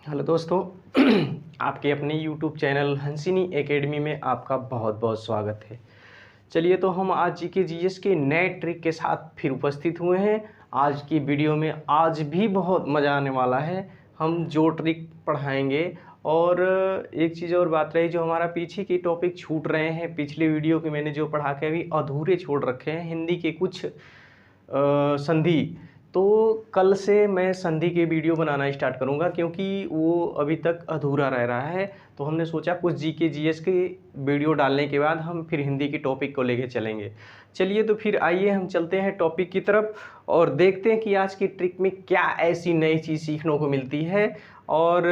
Hello दोस्तों। आपके अपने यूट्यूब चैनल हंसिनी एकेडमी में आपका बहुत बहुत स्वागत है। चलिए तो हम आज जीके जीएस के नए ट्रिक के साथ फिर उपस्थित हुए हैं। आज की वीडियो में आज भी बहुत मज़ा आने वाला है। हम जो ट्रिक पढ़ाएंगे और एक चीज़ और बात रही, जो हमारा पीछे के टॉपिक छूट रहे हैं, पिछले वीडियो के मैंने जो पढ़ा के अभी अधूरे छोड़ रखे हैं, हिंदी के कुछ संधि, तो कल से मैं संधि के वीडियो बनाना स्टार्ट करूंगा, क्योंकि वो अभी तक अधूरा रह रहा है। तो हमने सोचा कुछ जीके जीएस के वीडियो डालने के बाद हम फिर हिंदी के टॉपिक को लेके चलेंगे। चलिए तो फिर आइए हम चलते हैं टॉपिक की तरफ और देखते हैं कि आज की ट्रिक में क्या ऐसी नई चीज़ सीखने को मिलती है। और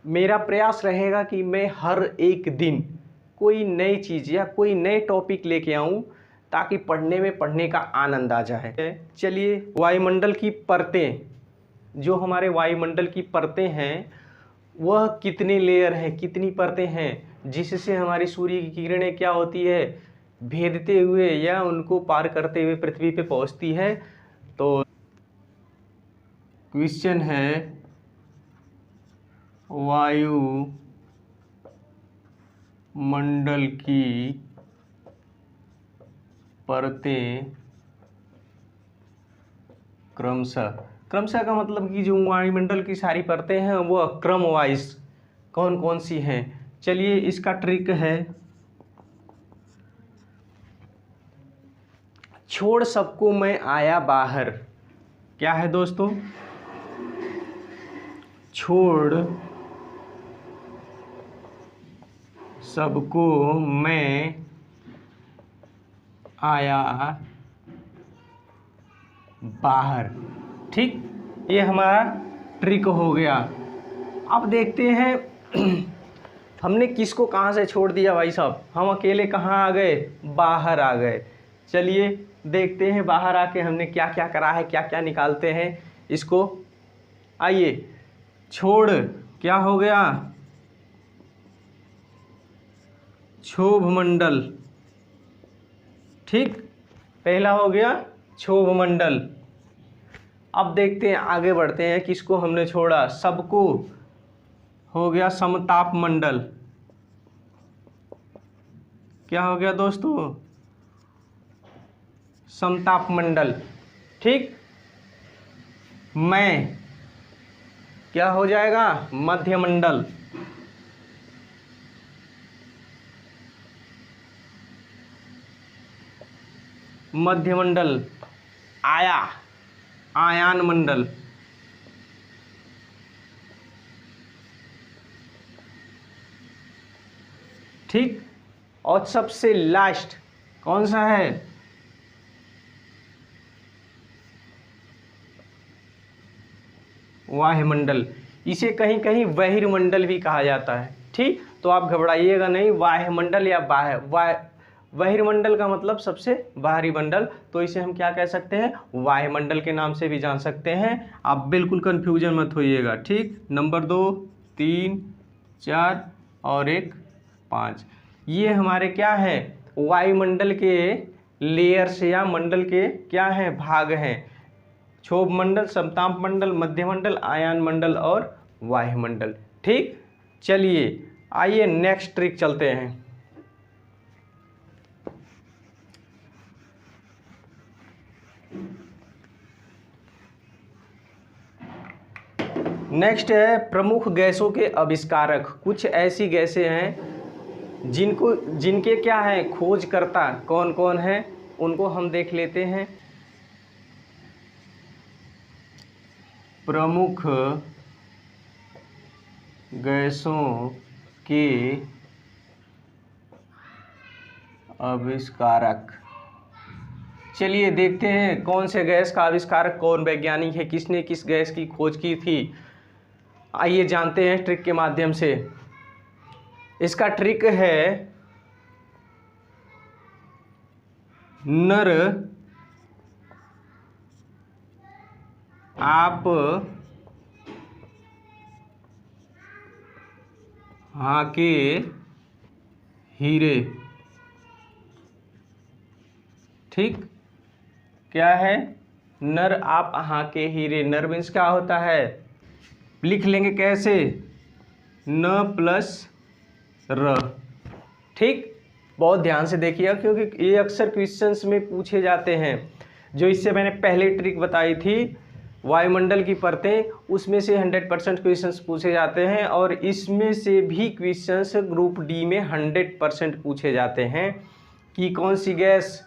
मेरा प्रयास रहेगा कि मैं हर एक दिन कोई नई चीज़ या कोई नए टॉपिक लेके आऊँ, ताकि पढ़ने का आनंद आ जाए। चलिए, वायुमंडल की परतें, जो हमारे वायुमंडल की परतें हैं वह कितने लेयर हैं, कितनी परतें हैं, जिससे हमारी सूर्य की किरणें क्या होती है, भेदते हुए या उनको पार करते हुए पृथ्वी पे पहुंचती है। तो क्वेश्चन है, वायुमंडल की परतें क्रमशः का मतलब कि जो वायुमंडल की सारी परतें हैं वो क्रम वाइज कौन कौन सी हैं। चलिए, इसका ट्रिक है, छोड़ सबको मैं आया बाहर। क्या है दोस्तों? छोड़ सबको मैं आया बाहर। ठीक, ये हमारा ट्रिक हो गया। अब देखते हैं हमने किसको कहाँ से छोड़ दिया भाई साहब। हम अकेले कहाँ आ गए? बाहर आ गए। चलिए देखते हैं बाहर आके हमने क्या क्या करा है, क्या क्या निकालते हैं इसको। आइए, छोड़ क्या हो गया? क्षोभ मंडल। ठीक, पहला हो गया क्षोभ मंडल। अब देखते हैं, आगे बढ़ते हैं, किसको हमने छोड़ा? सबको हो गया समताप मंडल। क्या हो गया दोस्तों? समताप मंडल। ठीक, मैं क्या हो जाएगा? मध्य मंडल। मध्य मंडल। आया आयान मंडल। ठीक, और सबसे लास्ट कौन सा है? वायुमंडल। इसे कहीं कहीं बहिर्मंडल भी कहा जाता है। ठीक, तो आप घबराइएगा नहीं, वायुमंडल या बहिर्मंडल का मतलब सबसे बाहरी मंडल, तो इसे हम क्या कह सकते हैं? वायुमंडल के नाम से भी जान सकते हैं। आप बिल्कुल कंफ्यूजन मत होइएगा। ठीक, नंबर 2, 3, 4 और 1, 5, ये हमारे क्या है? वायुमंडल के लेयर्स या मंडल के क्या हैं? भाग हैं। क्षोभ मंडल, समताप मंडल, मध्य मंडल, आयान मंडल और वायुमंडल। ठीक, चलिए आइए नेक्स्ट ट्रिक चलते हैं। नेक्स्ट है प्रमुख गैसों के आविष्कारक। कुछ ऐसी गैसें हैं जिनके क्या है, खोजकर्ता कौन कौन है, उनको हम देख लेते हैं। प्रमुख गैसों के आविष्कारक। चलिए देखते हैं कौन से गैस का आविष्कारक, कौन वैज्ञानिक है, किसने किस गैस की खोज की थी। आइए जानते हैं ट्रिक के माध्यम से। इसका ट्रिक है, नर आप हाँ के हीरे। ठीक, क्या है? नर आप हाँ के हीरे। नर मीन्स क्या होता है? लिख लेंगे कैसे, न प्लस र। ठीक, बहुत ध्यान से देखिएगा क्योंकि ये अक्सर क्वेश्चंस में पूछे जाते हैं। जो इससे मैंने पहले ट्रिक बताई थी वायुमंडल की परतें, उसमें से 100% क्वेश्चंस पूछे जाते हैं और इसमें से भी क्वेश्चंस ग्रुप डी में 100% पूछे जाते हैं कि कौन सी गैस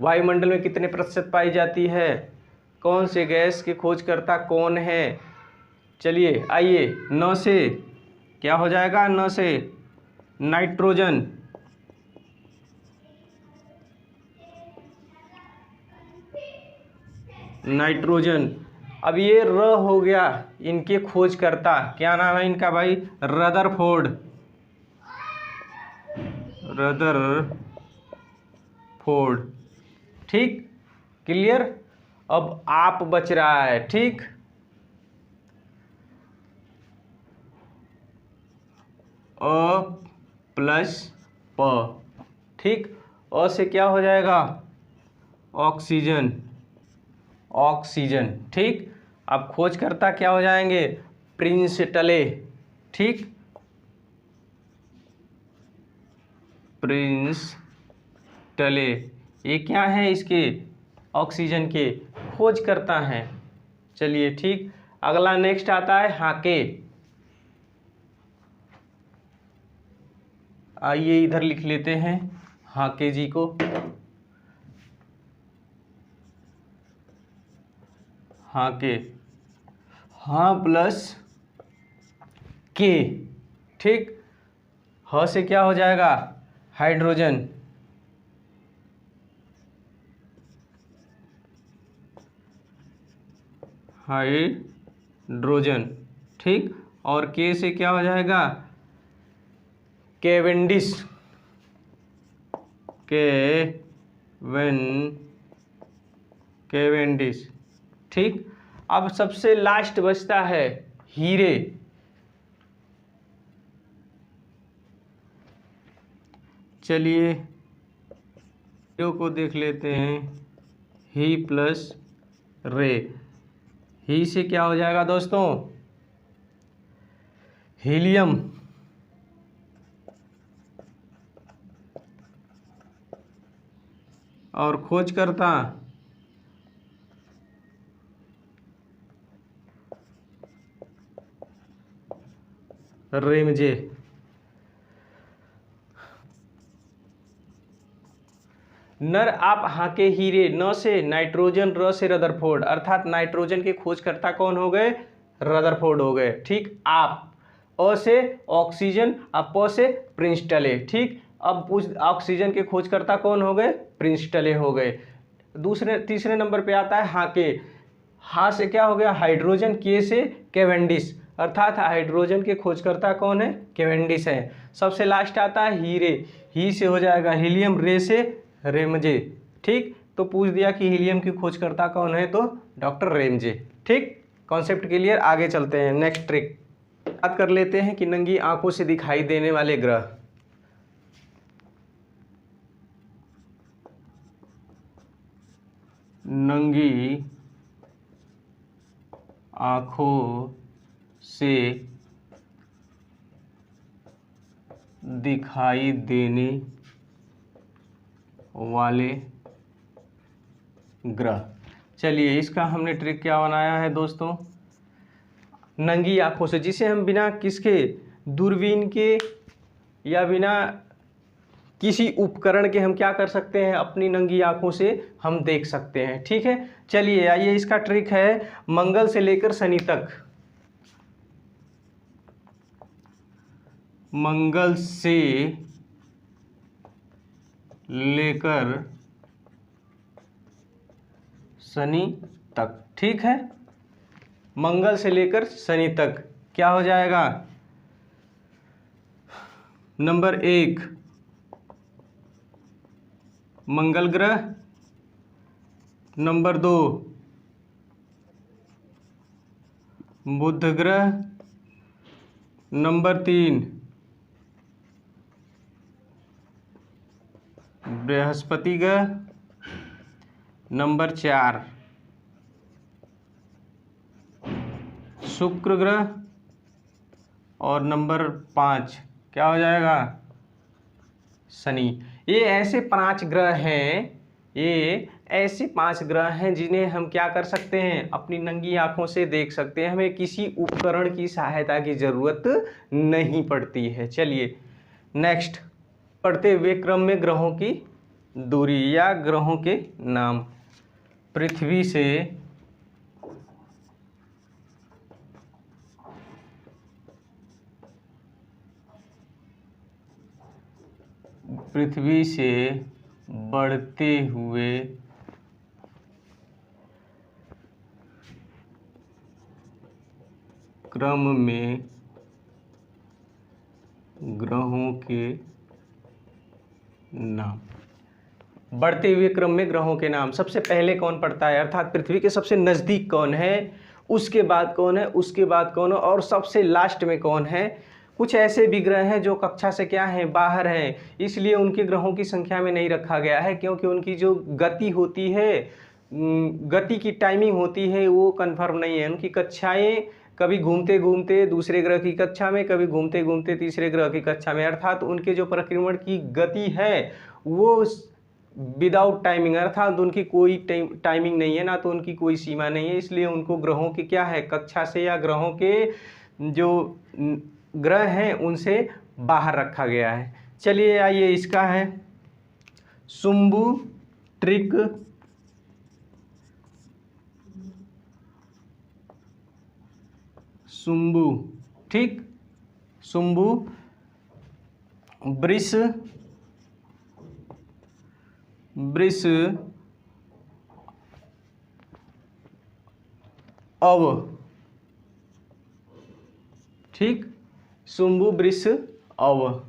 वायुमंडल में कितने प्रतिशत पाई जाती है, कौन से गैस के खोजकर्ता कौन है। चलिए आइए, 9 से क्या हो जाएगा, 9 से नाइट्रोजन, नाइट्रोजन। अब ये र हो गया इनके खोजकर्ता, क्या नाम है इनका भाई, रदरफोर्ड, रदरफोर्ड। ठीक, क्लियर। अब आप बच रहा है, ठीक, अ प्लस प। ठीक, अ से क्या हो जाएगा, ऑक्सीजन, ऑक्सीजन। ठीक, अब खोजकर्ता क्या हो जाएंगे, प्रिंसटले। ठीक, प्रिंसटले, ये क्या है, इसके ऑक्सीजन के खोजकर्ता हैं। चलिए ठीक, अगला नेक्स्ट आता है हाके। आइए इधर लिख लेते हैं हाके जी को। हाके, हाँ प्लस के। ठीक, ह से क्या हो जाएगा, हाइड्रोजन, हाइड्रोजन। ठीक, और के से क्या हो जाएगा, केवेंडिश, केवेंडिश। ठीक, अब सबसे लास्ट बचता है हीरे। चलिए को देख लेते हैं, ही प्लस रे। ही से क्या हो जाएगा दोस्तों, हीलियम, और खोजकर्ता रेमजे। नर आप हाके हीरे, न से नाइट्रोजन, र से रदरफोर्ड, अर्थात नाइट्रोजन के खोजकर्ता कौन हो गए, रदरफोर्ड हो गए। ठीक, आप अ से ऑक्सीजन, अब प से प्रिंसटले। ठीक, अब ऑक्सीजन के खोजकर्ता कौन हो गए, प्रिंसटले हो गए। तीसरे नंबर पे आता है हाके। हा से क्या हो गया, हाइड्रोजन, के से केवेंडिश, अर्थात हाइड्रोजन के खोजकर्ता कौन है, केवेंडिश है। सबसे लास्ट आता है हीरे, ही से हो जाएगा हीलियम, रे से रेमजे। ठीक, तो पूछ दिया कि हीलियम की खोजकर्ता कौन है, तो डॉक्टर रेमजे। ठीक, कॉन्सेप्ट क्लियर। आगे चलते हैं, नेक्स्ट ट्रिक बात कर लेते हैं कि नंगी आंखों से दिखाई देने वाले ग्रह। नंगी आंखों से दिखाई देने वाले ग्रह। चलिए इसका हमने ट्रिक क्या बनाया है दोस्तों, नंगी आंखों से, जिसे हम बिना किसके, दूरबीन के या बिना किसी उपकरण के हम क्या कर सकते हैं, अपनी नंगी आंखों से हम देख सकते हैं। ठीक है, चलिए आइए, इसका ट्रिक है मंगल से लेकर शनि तक, मंगल से लेकर शनि तक। ठीक है, मंगल से लेकर शनि तक क्या हो जाएगा, नंबर 1 मंगल ग्रह, नंबर 2 बुध ग्रह, नंबर 3 बृहस्पति ग्रह, नंबर 4 शुक्र ग्रह, और नंबर 5 क्या हो जाएगा, शनि। ये ऐसे 5 ग्रह हैं, ये ऐसे 5 ग्रह हैं जिन्हें हम क्या कर सकते हैं, अपनी नंगी आंखों से देख सकते हैं, हमें किसी उपकरण की सहायता की जरूरत नहीं पड़ती है। चलिए नेक्स्ट, पढ़ते हुए क्रम में ग्रहों की दूरी या ग्रहों के नाम। पृथ्वी से बढ़ते हुए क्रम में ग्रहों के नाम। बढ़ते हुए क्रम में ग्रहों के नाम, सबसे पहले कौन पड़ता है, अर्थात पृथ्वी के सबसे नज़दीक कौन है, उसके बाद कौन है, उसके बाद कौन है, और सबसे लास्ट में कौन है। कुछ ऐसे भी ग्रह हैं जो कक्षा से क्या हैं, बाहर हैं, इसलिए उनके ग्रहों की संख्या में नहीं रखा गया है, क्योंकि उनकी जो गति होती है, गति की टाइमिंग होती है, वो कन्फर्म नहीं है। उनकी कक्षाएं कभी घूमते घूमते दूसरे ग्रह की कक्षा में, कभी घूमते घूमते तीसरे ग्रह की कक्षा में, अर्थात उनके जो परिक्रमण की गति है वो विदाउट टाइमिंग, अर्थात उनकी कोई टाइमिंग नहीं है, ना तो उनकी कोई सीमा नहीं है, इसलिए उनको ग्रहों की क्या है, कक्षा से या ग्रहों के जो ग्रह हैं उनसे बाहर रखा गया है। चलिए आइए, इसका है शुंभु, ट्रिक, शुंभु, ठीक, शुंभु, वृष, अव, ठीक, शुंभु, वृष, अव।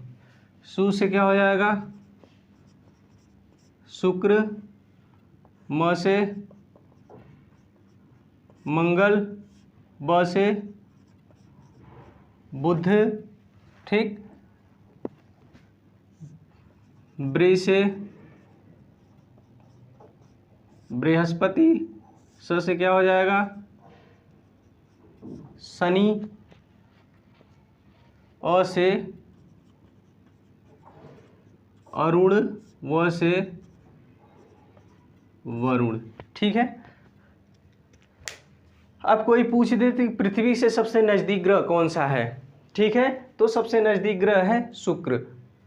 सु से क्या हो जाएगा, शुक्र, म से मंगल, ब से बुध, ठीक, बृ से बृहस्पति, स से क्या हो जाएगा, शनि, अ से अरुण, व से वरुण, ठीक है। अब कोई पूछ दे कि पृथ्वी से सबसे नजदीक ग्रह कौन सा है, ठीक है, तो सबसे नजदीक ग्रह है शुक्र,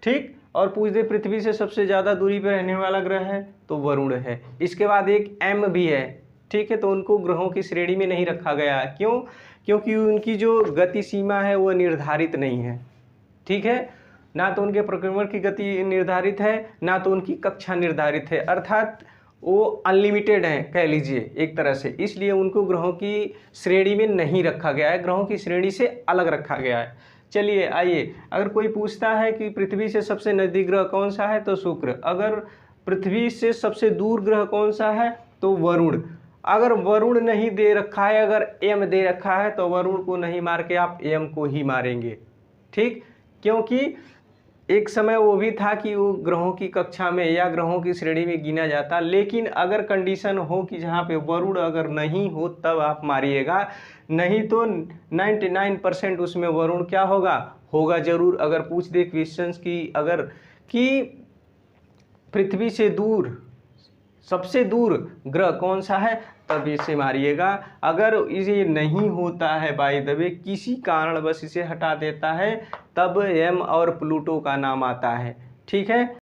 ठीक, और पूछ दे पृथ्वी से सबसे ज्यादा दूरी पर रहने वाला ग्रह है तो वरुण है। इसके बाद एक एम भी है, ठीक है, तो उनको ग्रहों की श्रेणी में नहीं रखा गया। क्यों, क्योंकि उनकी जो गति सीमा है वो निर्धारित नहीं है, ठीक है, ना तो उनके परिक्रमण की गति निर्धारित है, ना तो उनकी कक्षा निर्धारित है, अर्थात वो अनलिमिटेड हैं कह लीजिए एक तरह से, इसलिए उनको ग्रहों की श्रेणी में नहीं रखा गया है, ग्रहों की श्रेणी से अलग रखा गया है। चलिए आइए, अगर कोई पूछता है कि पृथ्वी से सबसे नजदीक ग्रह कौन सा है तो शुक्र, अगर पृथ्वी से सबसे दूर ग्रह कौन सा है तो वरुण। अगर वरुण नहीं दे रखा है, अगर एम दे रखा है तो वरुण को नहीं मार के आप एम को ही मारेंगे, ठीक, क्योंकि एक समय वो भी था कि वो ग्रहों की कक्षा में या ग्रहों की श्रेणी में गिना जाता, लेकिन अगर कंडीशन हो कि जहाँ पे वरुण अगर नहीं हो तब आप मारिएगा, नहीं तो 99% उसमें वरुण क्या होगा जरूर। अगर पूछ दे क्वेश्चंस की, अगर कि पृथ्वी से दूर सबसे दूर ग्रह कौन सा है तब इसे मारिएगा। अगर इसे नहीं होता है बाय द वे, किसी कारण बस इसे हटा देता है, तब एम और प्लूटो का नाम आता है, ठीक है।